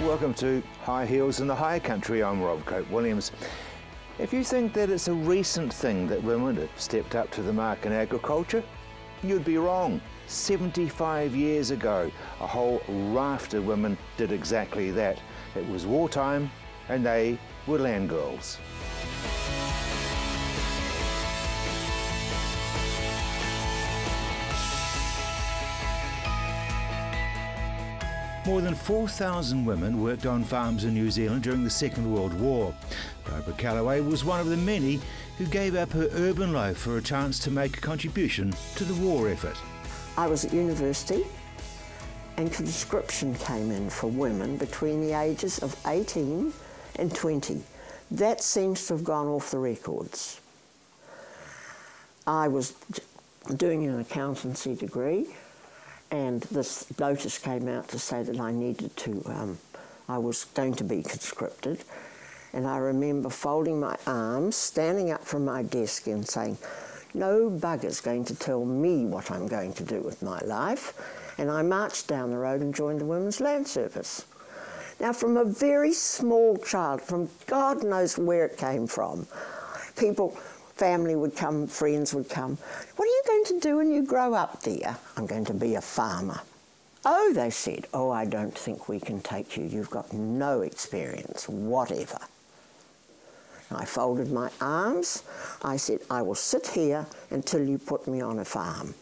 Welcome to High Heels in the High Country. I'm Rob Cope-Williams. If you think that it's a recent thing that women have stepped up to the mark in agriculture, you'd be wrong. 75 years ago, a whole raft of women did exactly that. It was wartime and they were land girls. More than 4,000 women worked on farms in New Zealand during the Second World War. Barbara Calloway was one of the many who gave up her urban life for a chance to make a contribution to the war effort. I was at university and conscription came in for women between the ages of 18 and 20. That seems to have gone off the records. I was doing an accountancy degree, and this notice came out to say that I needed to, I was going to be conscripted. And I remember folding my arms, standing up from my desk and saying, no bugger's going to tell me what I'm going to do with my life. And I marched down the road and joined the Women's Land Service. Now, from a very small child, from God knows where it came from, people, family would come, friends would come. What are you going to do when you grow up, dear? I'm going to be a farmer. Oh, they said, oh, I don't think we can take you. You've got no experience, whatever. I folded my arms. I said, I will sit here until you put me on a farm.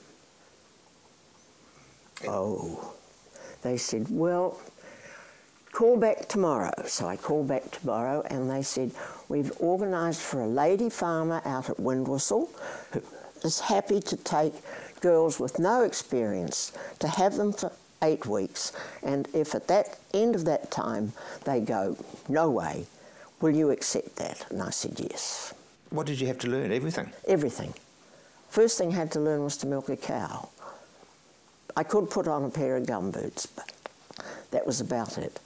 Oh, they said, well, call back tomorrow. So I called back tomorrow and they said, we've organised for a lady farmer out at Windwhistle who is happy to take girls with no experience, to have them for 8 weeks, and if at that end of that time they go, no way, will you accept that? And I said, yes. What did you have to learn? Everything? Everything. First thing I had to learn was to milk a cow. I could put on a pair of gumboots, but that was about it.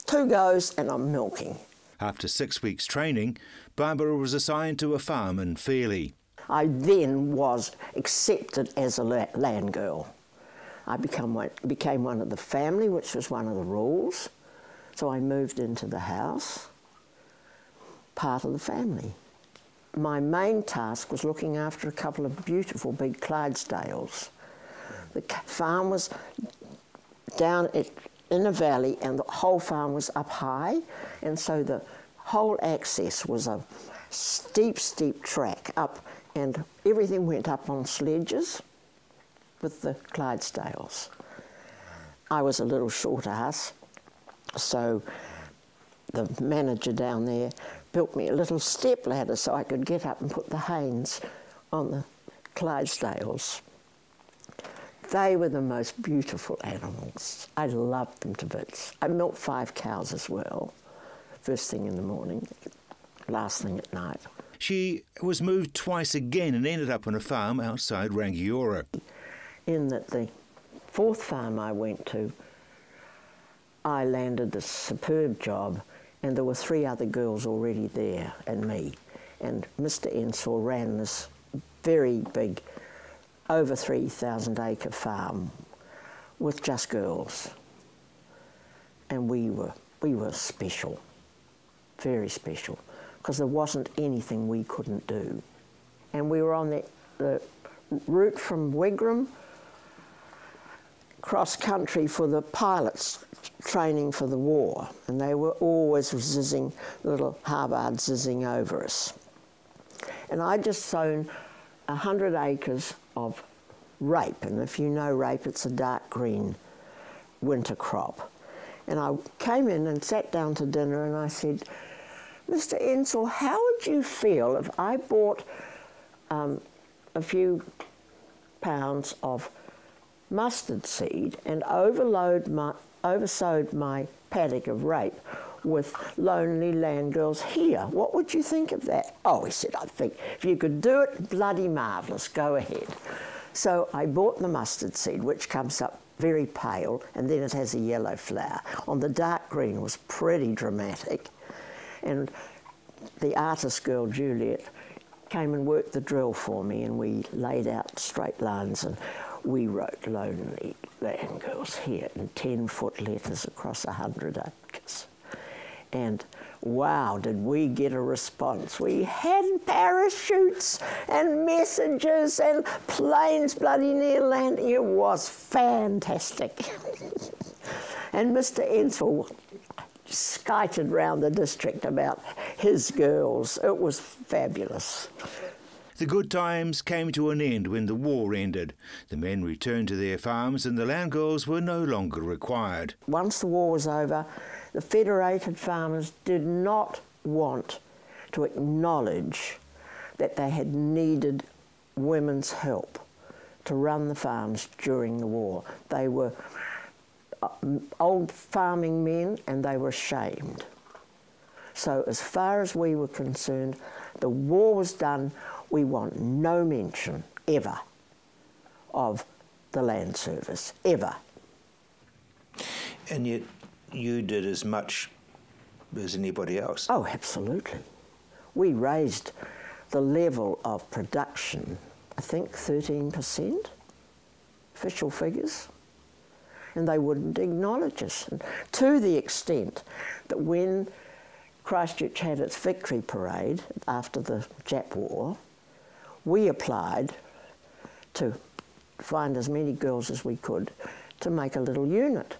2 goes and I'm milking. After 6 weeks training, Barbara was assigned to a farm in Fairlie. I then was accepted as a land girl. I became one of the family, which was one of the rules. So I moved into the house, part of the family. My main task was looking after a couple of beautiful big Clydesdales. The farm was down in a valley and the whole farm was up high, and so the whole access was a steep, steep track up, and everything went up on sledges with the Clydesdales. I was a little short ass, so the manager down there built me a little step ladder so I could get up and put the hanes on the Clydesdales. They were the most beautiful animals. I loved them to bits. I milked 5 cows as well, first thing in the morning, last thing at night. She was moved twice again and ended up on a farm outside Rangiora. In that the 4th farm I went to, I landed this superb job, and there were 3 other girls already there and me. And Mr. Ensor ran this very big, over 3,000 acre farm with just girls. And we were special, very special, because there wasn't anything we couldn't do. And we were on the route from Wigram cross country for the pilots training for the war, and they were always zizzing, little harbards zizzing over us. And I just sown 100 acres of rape, and if you know rape, it's a dark green winter crop. And I came in and sat down to dinner and I said, Mr. Ensor, how would you feel if I bought a few pounds of mustard seed and oversowed my paddock of rape with lonely land girls here? What would you think of that? Oh, he said, I think if you could do it, bloody marvellous, go ahead. So I bought the mustard seed, which comes up very pale, and then it has a yellow flower. On the dark green was pretty dramatic. And the artist girl, Juliet, came and worked the drill for me, and we laid out straight lines, and we wrote Lonely Land Girls here in 10-foot letters across 100 acres. And wow, did we get a response. We had parachutes and messengers and planes bloody near land. It was fantastic. And Mr. Ensel skited round the district about his girls. It was fabulous. The good times came to an end when the war ended. The men returned to their farms and the land girls were no longer required. Once the war was over, the Federated Farmers did not want to acknowledge that they had needed women's help to run the farms during the war. They were old farming men and they were ashamed. So as far as we were concerned, the war was done. We want no mention, ever, of the land service, ever. And yet you did as much as anybody else. Oh, absolutely. We raised the level of production, I think 13%, official figures, and they wouldn't acknowledge us. And to the extent that when Christchurch had its victory parade after the Jap War, we applied to find as many girls as we could to make a little unit.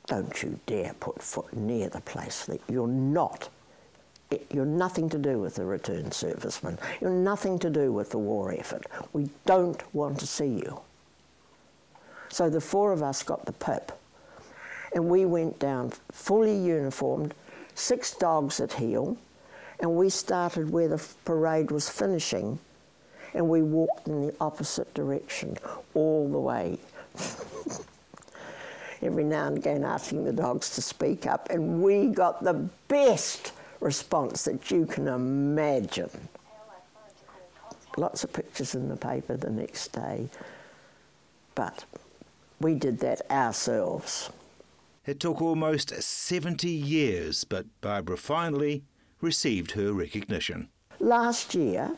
Don't you dare put foot near the place. You're nothing to do with the returned servicemen. You're nothing to do with the war effort. We don't want to see you. So the four of us got the pip, and we went down fully uniformed, 6 dogs at heel, and we started where the parade was finishing, and we walked in the opposite direction all the way. Every now and again asking the dogs to speak up, and we got the best response that you can imagine. Lots of pictures in the paper the next day, but we did that ourselves. It took almost 70 years, but Barbara finally received her recognition. Last year,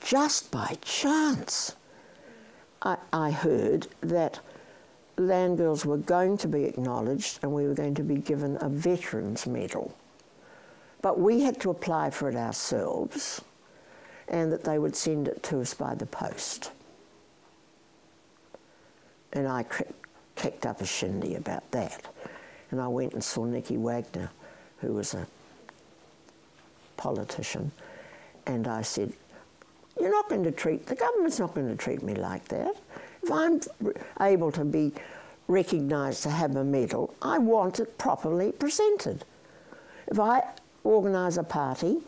just by chance, I heard that land girls were going to be acknowledged and we were going to be given a Veterans Medal. But we had to apply for it ourselves and that they would send it to us by the post. And I kicked up a shindy about that. And I went and saw Nicky Wagner, who was a politician, and I said, the government's not going to treat me like that. If I'm able to be recognised to have a medal, I want it properly presented. If I organise a party,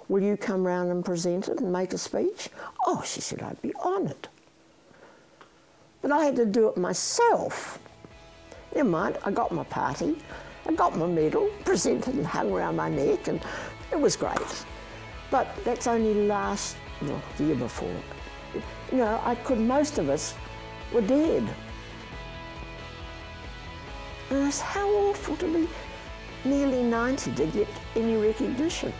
will you come round and present it and make a speech? Oh, she said, I'd be honoured. But I had to do it myself. Never mind, I got my party, I got my medal, presented and hung around my neck, and it was great. But that's only the year before. You know, most of us were dead. And it's how awful to be nearly 90 to get any recognition.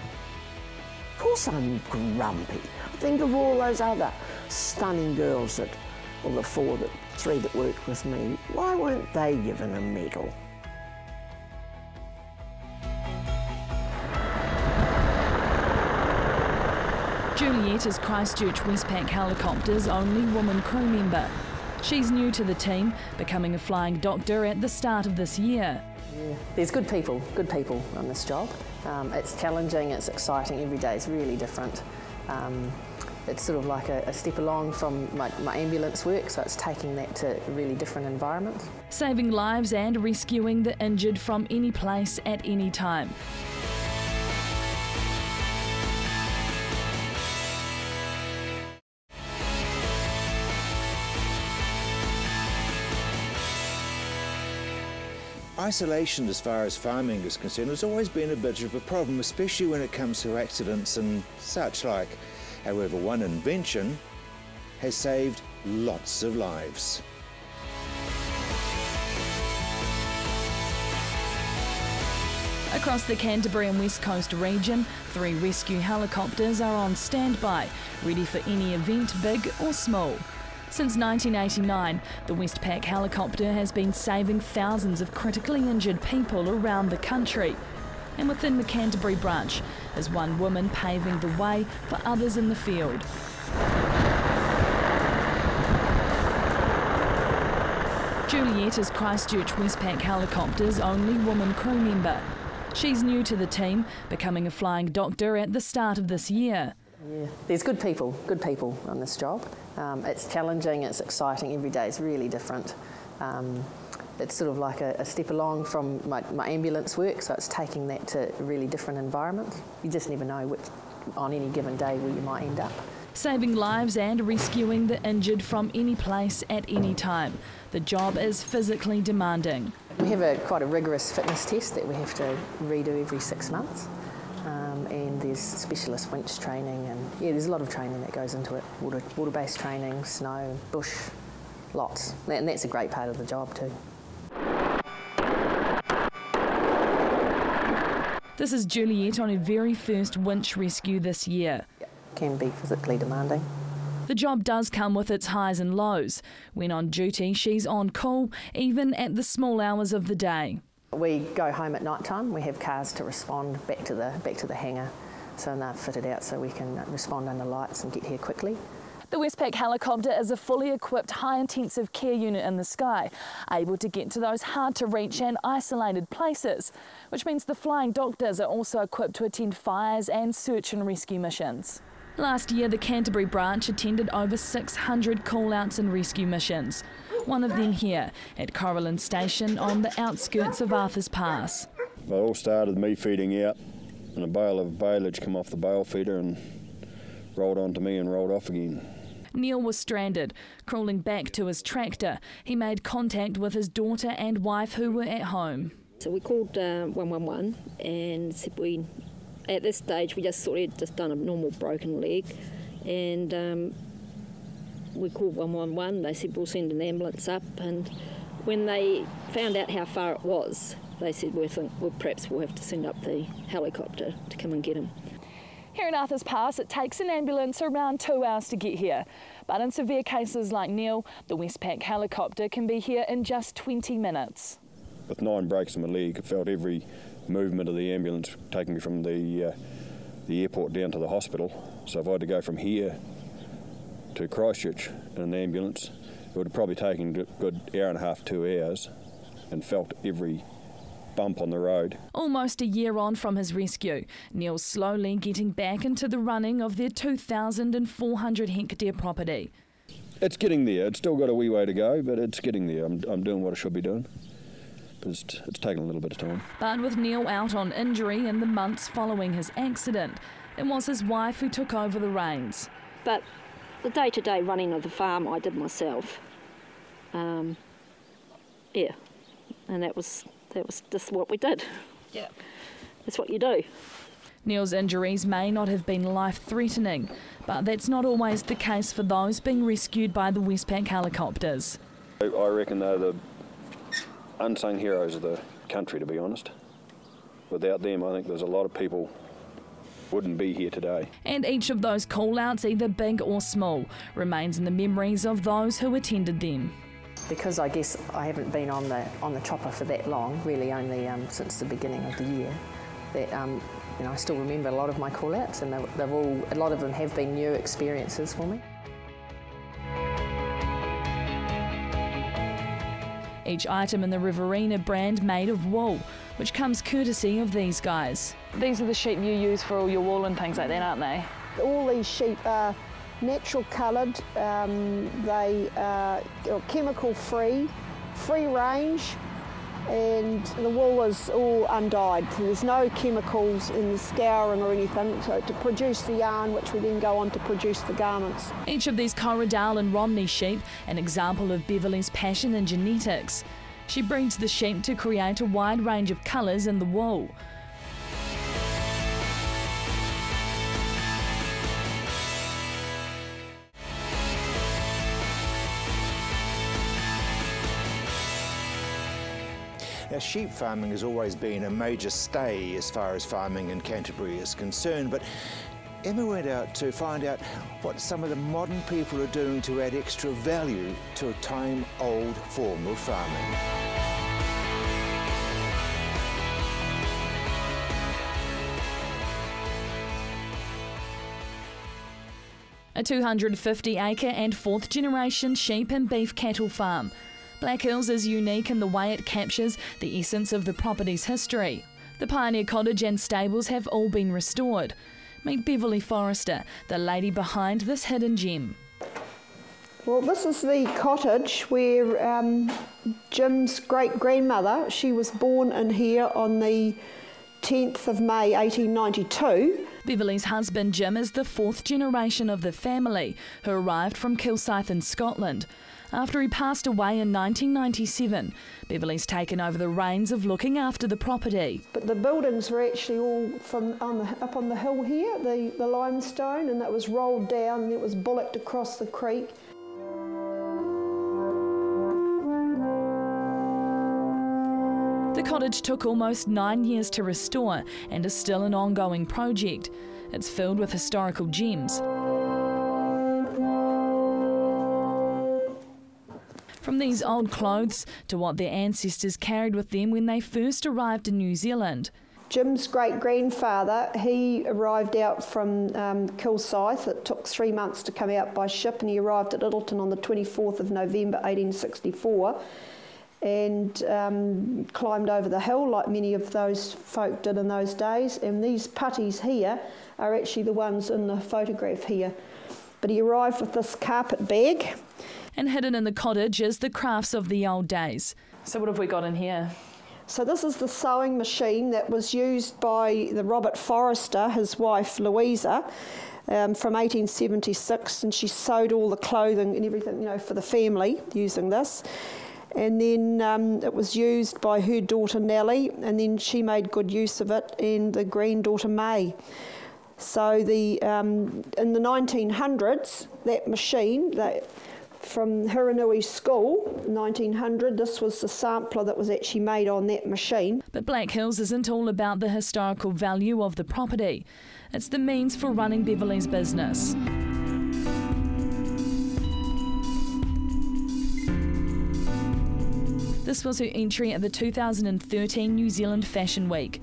Of course I'm grumpy. Think of all those other stunning girls or the 3 that worked with me. Why weren't they given a medal? Juliet is Christchurch Westpac Helicopter's only woman crew member. She's new to the team, becoming a flying doctor at the start of this year. Yeah. There's good people on this job. It's challenging, it's exciting, every day is really different. It's sort of like a step along from my ambulance work, so it's taking that to a really different environment. Saving lives and rescuing the injured from any place at any time. Isolation as far as farming is concerned has always been a bit of a problem, especially when it comes to accidents and such like. However, one invention has saved lots of lives. Across the Canterbury and West Coast region, 3 rescue helicopters are on standby, ready for any event, big or small. Since 1989, the Westpac helicopter has been saving thousands of critically injured people around the country. And within the Canterbury branch is one woman paving the way for others in the field. Juliet is Christchurch Westpac Helicopter's only woman crew member. She's new to the team, becoming a flying doctor at the start of this year. Yeah, there's good people on this job. It's challenging, it's exciting, every day is really different. It's sort of like a step along from my ambulance work, so it's taking that to a really different environment. You just never know on any given day where you might end up. Saving lives and rescuing the injured from any place at any time. The job is physically demanding. We have quite a rigorous fitness test that we have to redo every 6 months. And there's specialist winch training, and yeah, there's a lot of training that goes into it. Water-based training, snow, bush, lots. And that's a great part of the job too. This is Juliet on her very first winch rescue this year. It can be physically demanding. The job does come with its highs and lows. When on duty, she's on call, even at the small hours of the day. We go home at night time. We have cars to respond back to the hangar, so they're fitted out so we can respond under lights and get here quickly. The Westpac helicopter is a fully equipped high-intensive care unit in the sky, able to get to those hard-to-reach and isolated places, which means the flying doctors are also equipped to attend fires and search and rescue missions. Last year, the Canterbury branch attended over 600 call-outs and rescue missions. One of them here at Coralline Station on the outskirts of Arthurs Pass. It all started with me feeding out, and a bale of baleage come off the bale feeder and rolled onto me and rolled off again. Neil was stranded, crawling back to his tractor. He made contact with his daughter and wife who were at home. So we called 111 and said at this stage we just done a normal broken leg, and we called 111. They said we'll send an ambulance up, and when they found out how far it was, they said perhaps we'll have to send up the helicopter to come and get him. Here in Arthurs Pass, it takes an ambulance around 2 hours to get here. But in severe cases like Neil, the Westpac helicopter can be here in just 20 minutes. With 9 breaks in my leg, I felt every movement of the ambulance taking me from the airport down to the hospital. So if I had to go from here to Christchurch in an ambulance, it would have probably taken a good hour and a half, 2 hours, and felt every bump on the road. Almost a year on from his rescue, Neil's slowly getting back into the running of their 2,400 hectare property. It's getting there. It's still got a wee way to go, but it's getting there. I'm doing what I should be doing. But it's taken a little bit of time. But with Neil out on injury in the months following his accident, it was his wife who took over the reins. But the day-to-day running of the farm I did myself. Yeah, and that was just what we did. Yeah. That's what you do. Neil's injuries may not have been life-threatening, but that's not always the case for those being rescued by the Westpac helicopters. I reckon they're the unsung heroes of the country, to be honest. Without them, I think there's a lot of people wouldn't be here today. And each of those call-outs, either big or small, remains in the memories of those who attended them. Because I guess I haven't been on the chopper for that long, really only since the beginning of the year, that I still remember a lot of my call-outs, and a lot of them have been new experiences for me. Each item in the Riverina brand made of wool, which comes courtesy of these guys. These are the sheep you use for all your wool and things like that, aren't they? All these sheep are natural coloured, they are chemical free, free range, and the wool is all undyed. So there's no chemicals in the scouring or anything to produce the yarn, which we then go on to produce the garments. Each of these Corriedale and Romney sheep, an example of Beverley's passion in genetics. She breeds the sheep to create a wide range of colours in the wool. Now, sheep farming has always been a major stay as far as farming in Canterbury is concerned, but Emma went out to find out what some of the modern people are doing to add extra value to a time-old form of farming. A 250-acre and fourth-generation sheep and beef cattle farm. Black Hills is unique in the way it captures the essence of the property's history. The pioneer cottage and stables have all been restored. Meet Beverly Forrester, the lady behind this hidden gem. Well, this is the cottage where Jim's great-grandmother, she was born in here on the 10th of May 1892. Beverly's husband Jim is the fourth generation of the family, who arrived from Kilsyth in Scotland. After he passed away in 1997, Beverly's taken over the reins of looking after the property. But the buildings were actually all from up on the hill here, the limestone, and that was rolled down and it was bullocked across the creek. The cottage took almost 9 years to restore and is still an ongoing project. It's filled with historical gems. From these old clothes to what their ancestors carried with them when they first arrived in New Zealand. Jim's great-grandfather, he arrived out from Kilsyth. It took 3 months to come out by ship, and he arrived at Lyttelton on the 24th of November 1864 and climbed over the hill like many of those folk did in those days. And these putties here are actually the ones in the photograph here. But he arrived with this carpet bag. And hidden in the cottage is the crafts of the old days. So what have we got in here? So this is the sewing machine that was used by the Robert Forrester, his wife Louisa, from 1876, and she sewed all the clothing and everything, you know, for the family using this. And then it was used by her daughter Nellie, and then she made good use of it, and the granddaughter May. So in the 1900s, that machine, from Hiranui School, 1900, this was the sampler that was actually made on that machine. But Black Hills isn't all about the historical value of the property. It's the means for running Beverly's business. This was her entry at the 2013 New Zealand Fashion Week.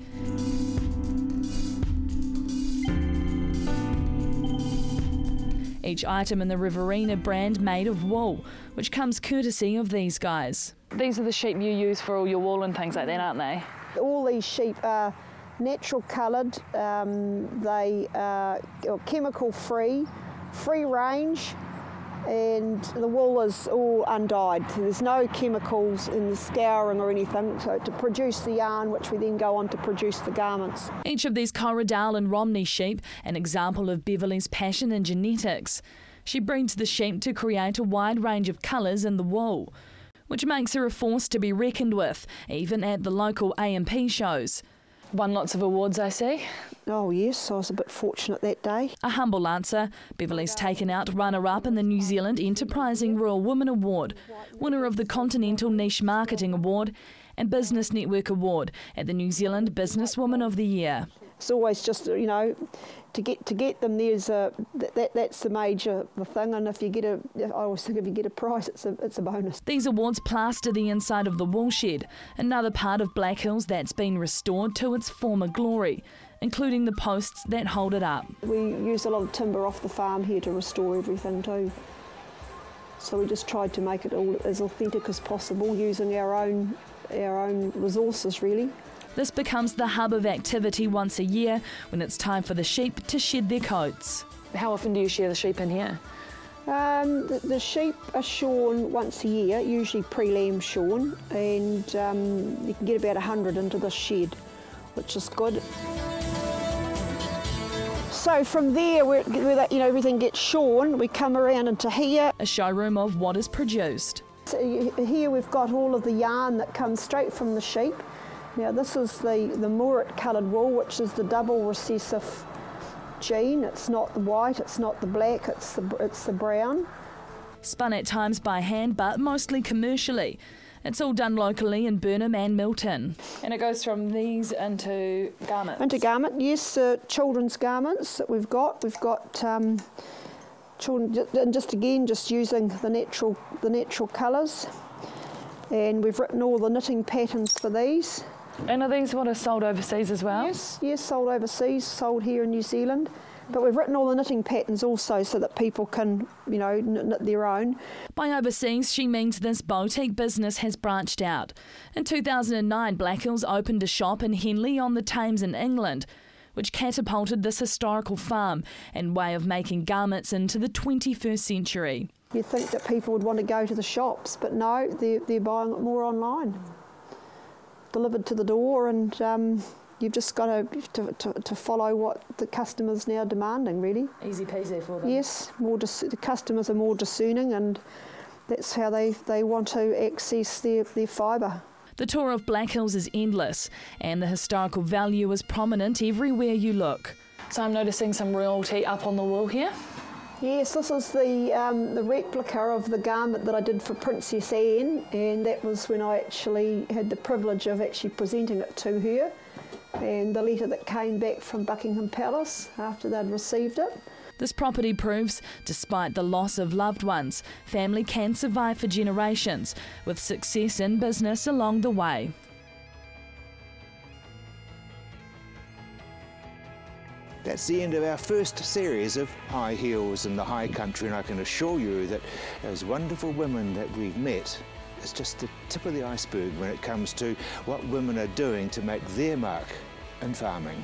Each item in the Riverina brand made of wool, which comes courtesy of these guys. These are the sheep you use for all your wool and things like that, aren't they? All these sheep are natural coloured, they are chemical free, free range, and the wool is all undyed. There's no chemicals in the scouring or anything to produce the yarn, which we then go on to produce the garments. Each of these Corriedale and Romney sheep, an example of Beverly's passion and genetics. She breeds the sheep to create a wide range of colours in the wool, which makes her a force to be reckoned with, even at the local A&P shows. Won lots of awards, I see. Oh yes, I was a bit fortunate that day. A humble answer. Beverly's taken out runner-up in the New Zealand Enterprising Rural Women Award, winner of the Continental Niche Marketing Award and Business Network Award at the New Zealand Businesswoman of the Year. It's always just, you know, to get them there's that's the major thing, and I always think if you get a prize, it's a bonus. These awards plaster the inside of the wool shed, another part of Black Hills that's been restored to its former glory, including the posts that hold it up. We use a lot of timber off the farm here to restore everything too. So we just tried to make it all as authentic as possible, using our own resources really. This becomes the hub of activity once a year when it's time for the sheep to shed their coats. How often do you shear the sheep in here? The sheep are shorn once a year, usually pre-lamb shorn, and you can get about 100 into this shed, which is good. So from there, where everything gets shorn, we come around into here. A showroom of what is produced. So here we've got all of the yarn that comes straight from the sheep. Now this is the Murret coloured wool, which is the double recessive gene. It's not the white, it's not the black, it's the brown. Spun at times by hand, but mostly commercially. It's all done locally in Burnham and Milton. And it goes from these into garments? Into garment, yes, children's garments that we've got. We've got children, and just using the natural colours. And we've written all the knitting patterns for these. And are these what are sold overseas as well? Yes, sold overseas, sold here in New Zealand. But we've written all the knitting patterns also so that people can, knit their own. By overseas, she means this boutique business has branched out. In 2009, Black Hills opened a shop in Henley on the Thames in England, which catapulted this historical farm and way of making garments into the 21st century. You'd think that people would want to go to the shops, but no, they're buying it more online. Delivered to the door, and you've just got to follow what the customer's now demanding, really. Easy peasy for them. Yes, the customers are more discerning, and that's how they want to access their fibre. The tour of Black Hills is endless, and the historical value is prominent everywhere you look. So I'm noticing some royalty up on the wall here. Yes, this is the replica of the garment that I did for Princess Anne, and that was when I actually had the privilege of actually presenting it to her, and the letter that came back from Buckingham Palace after they'd received it. This property proves, despite the loss of loved ones, family can survive for generations, with success in business along the way. That's the end of our first series of High Heels in the High Country, and I can assure you that those wonderful women that we've met is just the tip of the iceberg when it comes to what women are doing to make their mark in farming.